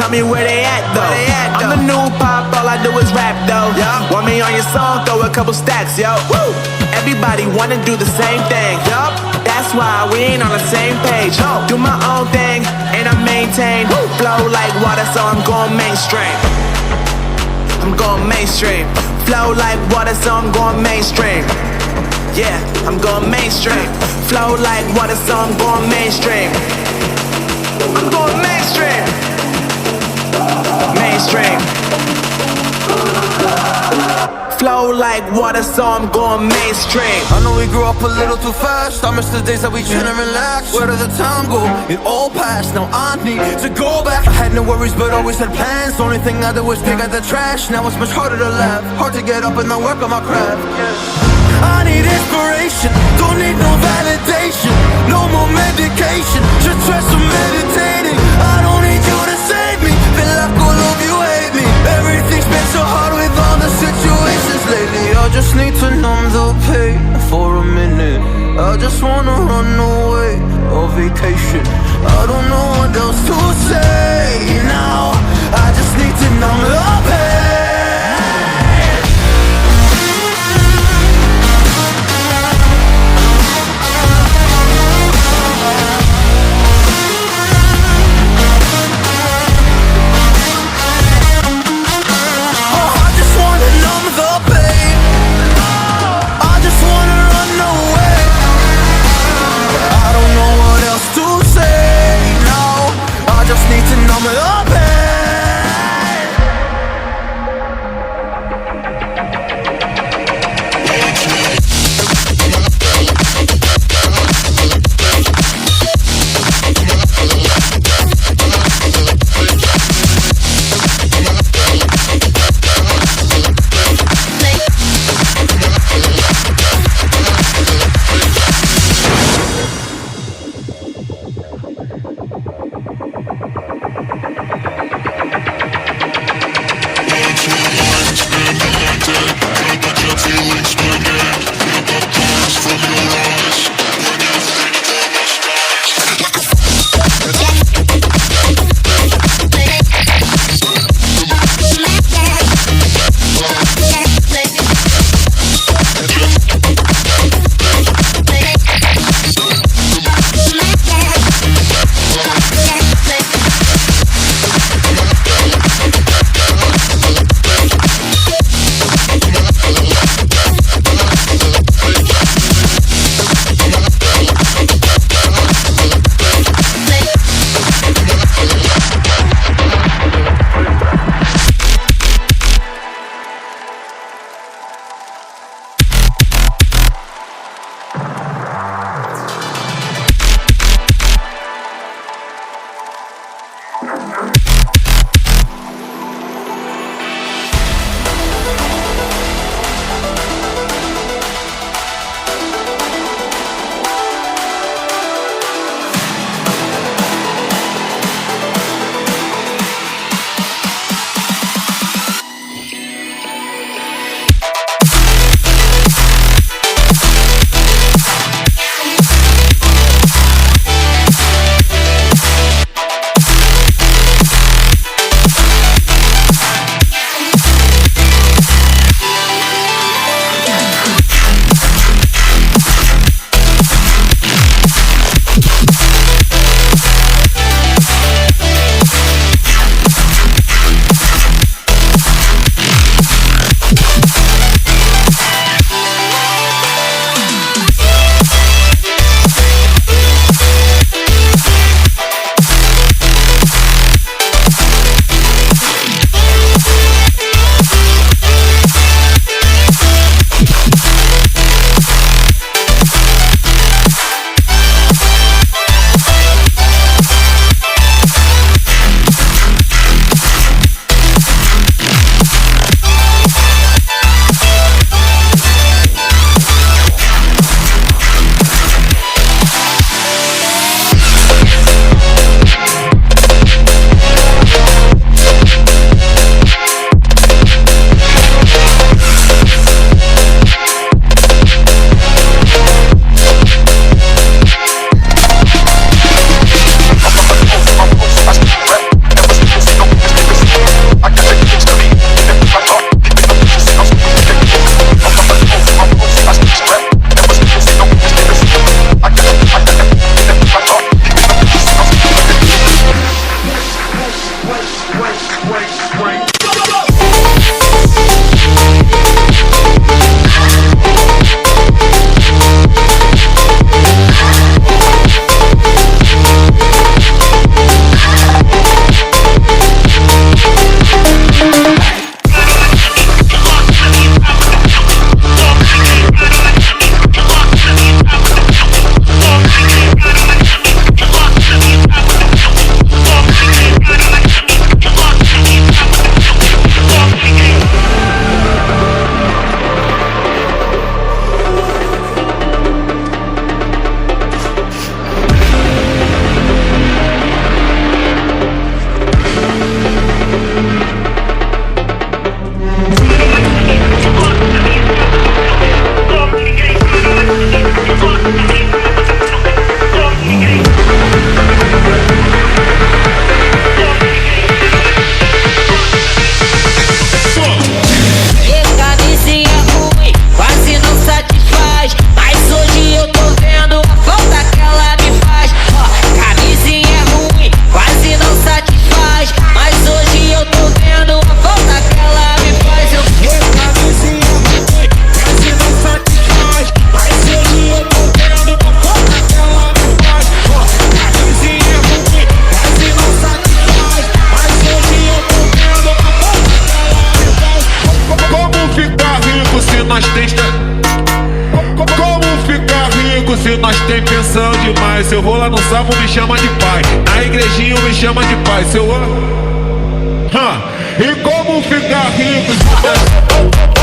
tell me where they at though. I'm the new pop, all I do is rap though. Want me on your song, throw a couple stacks, yo. Woo! Everybody wanna do the same thing, yup. That's why we ain't on the same page. Do my own thing, and I maintain. Flow like water, so I'm going mainstream. I'm going mainstream. Flow like water, so I'm going mainstream. Yeah, I'm going mainstream. Flow like water, so I'm going mainstream. I'm going mainstream. Mainstream. Flow like water, so I'm going mainstream. I know we grew up a little too fast. I miss the days that we chill and relax. Where did the time go? It all passed, now I need to go back. I had no worries but always had plans. The only thing I did was pick out the trash. Now it's much harder to laugh, hard to get up and then work on my craft. I need inspiration, don't need no validation. No more medication, just try some meditating. I don't need you to save me, feel like all of you hate me. Everything's been so hard with all the situations lately. I just need to numb the pain for a minute. I just wanna run away on vacation. I don't know what else to say now. I just need to numb the pain. Just need to know nós tem... Como ficar rico se nós tem pensão demais? Se eu vou lá no salmo me chama de pai, na igrejinha me chama de pai. Se eu... E como ficar rico se nós...